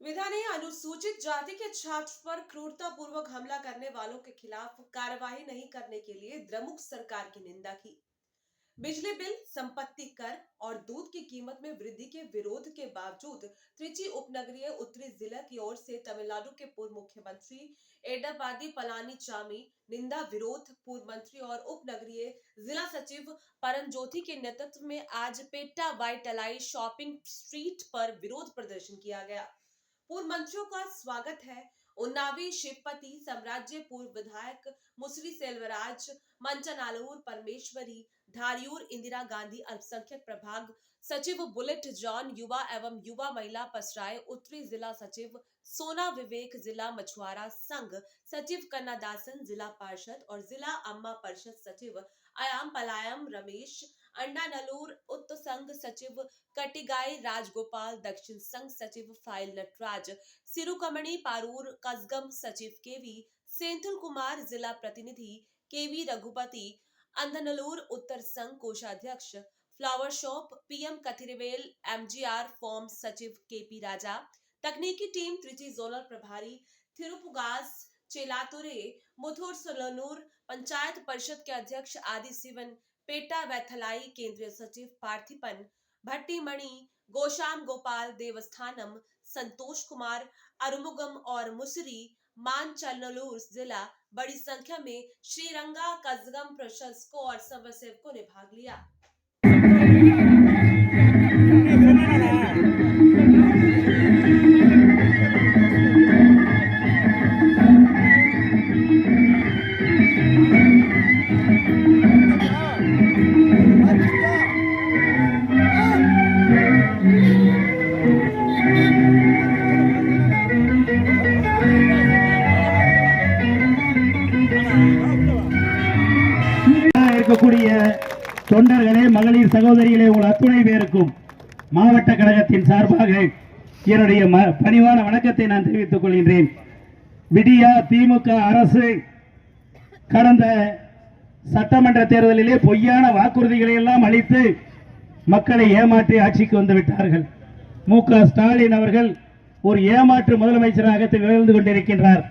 विधान ने अनुसूचित जाति के छात्र पर क्रूरतापूर्वक हमला करने वालों के खिलाफ कार्रवाई नहीं करने के लिए द्रमुक सरकार की निंदा की। बिजली बिल, संपत्ति कर और दूध की कीमत में वृद्धि के विरोध के बावजूद त्रिची उपनगरीय उत्तरी जिला की ओर से तमिलनाडु के पूर्व मुख्यमंत्री एडप्पाडी पलानीचामी निंदा विरोध पूर्व मंत्री और उपनगरीय जिला सचिव परमज्योति के नेतृत्व में आज पेट्टा वाइटलाई शॉपिंग स्ट्रीट पर विरोध प्रदर्शन किया गया। पूर्व मंत्रियों का स्वागत है। उन्नावी शिवपति साम्राज्य पूर्व विधायक मुसरी सेल्वराज, मंचनालूर परमेश्वरी, धारियूर इंदिरा गांधी अल्पसंख्यक प्रभाग सचिव बुलेट जॉन, युवा एवं युवा महिला पसराय उत्तरी जिला सचिव सोना विवेक, जिला मछुआरा संघ सचिव कन्नादासन, जिला पार्षद और जिला अम्मा परिषद सचिव अयाम पलायम रमेश, अंडानलूर उत्तर संघ सचिव कटिगाई राजगोपाल, दक्षिण संघ सचिव फाइल नटराज, सिरुकमणि पारूर, कसगम सचिव केवी सेंथुल कुमार, जिला प्रतिनिधि केवी रघुपति, अंधनलूर उत्तर संघ कोषाध्यक्ष flower shop PM Kathirvel, MGR form सचिव केपी राजा, तकनीकी टीम त्रिची जोनल प्रभारी थिरुपुगास चेलातुरे, मुथुर सोलनूर पंचायत परिषद के अध्यक्ष आदि सिवन, पेट्टा वैथलाई केंद्रीय सचिव पार्थिपन भट्टीमणि, गोशाम गोपाल, देवस्थानम संतोष कुमार, अरुमुगम और मुसरी मानचनलूर जिला बड़ी संख्या में श्रीरंगा कसगम प्रशंसकों और स्वयंसेवकों ने भाग लिया। தொண்டர்களே, மகளிர் சகோதரிகளே, உங்கள் அத்துணை பேருக்கும் மாவட்ட கழகத்தின் சார்பாக என்னுடைய பணிவான வணக்கத்தை நான் தெரிவித்துக் கொள்கின்றேன். விடியா திமுக அரசு கடந்த சட்டமன்ற தேர்தலிலே பொய்யான வாக்குறுதிகளை எல்லாம் அளித்து மக்களை ஏமாற்றி ஆட்சிக்கு வந்து விட்டார்கள். மு.க. ஸ்டாலின் அவர்கள் ஒரு ஏமாற்று முதலமைச்சராக திகழ்ந்து கொண்டிருக்கின்றார்.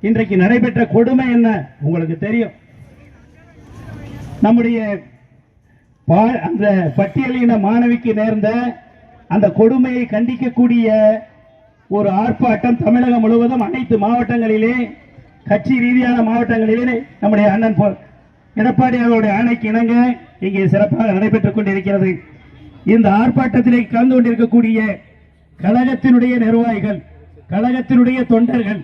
இன்றைக்கு நடைபெற்ற கொடுமை என்ன உங்களுக்கு தெரியும். நம்முடைய அந்த பட்டியலின மாணவிக்கு நேர்ந்த அந்த கொடுமையை கண்டிக்கக்கூடிய ஒரு ஆர்ப்பாட்டம் தமிழகம் முழுவதும் அனைத்து மாவட்டங்களிலே, கட்சி ரீதியான மாவட்டங்களிலே நம்முடைய அண்ணன் எடப்பாடி அவருடைய ஆணைக்கு இணங்க இங்கே சிறப்பாக நடைபெற்றுக் கொண்டிருக்கிறது. இந்த ஆர்ப்பாட்டத்திலே கலந்து கொண்டிருக்கக்கூடிய கழகத்தினுடைய நிர்வாகிகள், கழகத்தினுடைய தொண்டர்கள்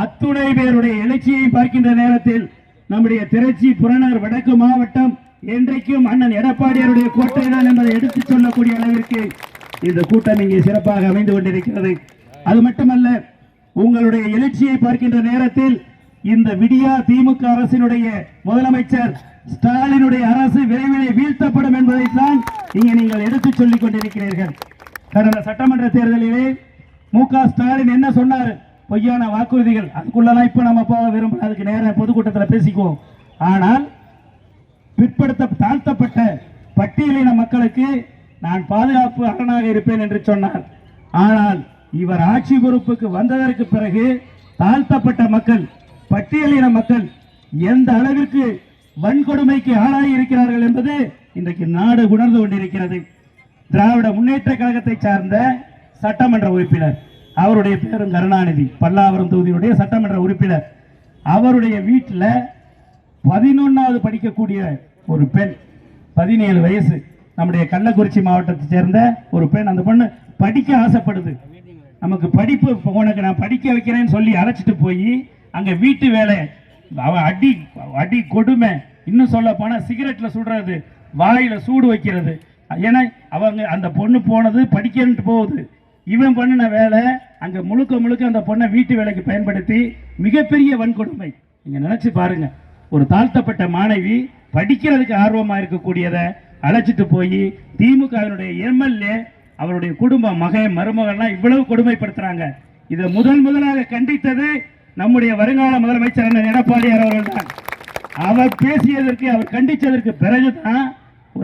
அத்துணை பேருடைய எழுச்சியை பார்க்கின்ற நேரத்தில் நம்முடைய திருச்சி புறநகர் வடக்கு மாவட்டம் என்றைக்கும் அண்ணன் எடப்பாடியாருடைய கோட்டை தான் என்பதை எடுத்துச் சொல்லக்கூடிய அளவிற்கு இந்த கூட்டம் இங்கே சிறப்பாக அமைந்து கொண்டிருக்கிறது. அது மட்டுமல்ல, உங்களுடைய எழுச்சியை பார்க்கின்ற நேரத்தில் இந்த விடியா திமுக அரசினுடைய முதலமைச்சர் ஸ்டாலினுடைய அரசு விரைவிலே வீழ்த்தப்படும் என்பதைத்தான் இங்கே நீங்கள் எடுத்துச் சொல்லிக் கொண்டிருக்கிறீர்கள். கடந்த சட்டமன்ற தேர்தலிலே மு.க. ஸ்டாலின் என்ன சொன்னார்? பொய்யான வாக்குறுதிகள். அதுக்குள்ளதான் இப்ப நம்ம போக விரும்பல, அதுக்கு நேர பொதுக்கூட்டத்தில் பேசிக்குவோம். ஆனால் தாழ்த்தப்பட்ட பட்டியலின மக்களுக்கு நான் பாதுகாப்பு அரணாக இருப்பேன் என்று சொன்னார். ஆனால் இவர் ஆட்சி பொறுப்புக்கு வந்ததற்கு பிறகு தாழ்த்தப்பட்ட மக்கள், பட்டியலின மக்கள் எந்த அளவிற்கு வன்கொடுமைக்கு ஆளாகி இருக்கிறார்கள் என்பது இன்றைக்கு நாடு உணர்ந்து கொண்டிருக்கிறது. திராவிட முன்னேற்ற கழகத்தை சார்ந்த சட்டமன்ற உறுப்பினர், அவருடைய பேரும் கருணாநிதி, பல்லாவரம் தொகுதியுடைய சட்டமன்ற உறுப்பினர், அவருடைய வீட்டில் 11வது படிக்கக்கூடிய ஒரு பெண், 17 வயசு, நம்முடைய கள்ளக்குறிச்சி மாவட்டத்தை சேர்ந்த ஒரு பெண். அந்த பொண்ணு படிக்க ஆசைப்படுது. நமக்கு படிப்பு, உனக்கு நான் படிக்க வைக்கிறேன்னு சொல்லி அழைச்சிட்டு போய் அங்க வீட்டு வேலை, அடி கொடுமை, இன்னும் சொல்ல போனா சிகரெட்ல சுடுறது, வாயில சூடு வைக்கிறது. ஏன்னா அவங்க அந்த பொண்ணு போனது படிக்கன்ட்டு போகுது, இவன் பண்ணின வேலை அங்க முழுக்க அந்த பொண்ணை வீட்டு வேலைக்கு பயன்படுத்தி மிகப்பெரிய வன்கொடுமை. நீங்க நினைச்சு பாருங்க, ஒரு தாழ்த்தப்பட்ட மாணவி படிக்கிறதுக்கு ஆர்வமா இருக்கக்கூடியதை அழைச்சிட்டு போய் திமுகவினுடைய எம்எல்ஏ, அவருடைய குடும்ப மகன் மருமகள்லாம் இவ்வளவு கொடுமைப்படுத்துறாங்க. இதை முதலாக கண்டித்தது நம்முடைய வருங்கால முதலமைச்சர் எடப்பாடியார் அவர்கள் தான். அவர் பேசியதற்கு, அவர் கண்டித்ததற்கு பிறகுதான்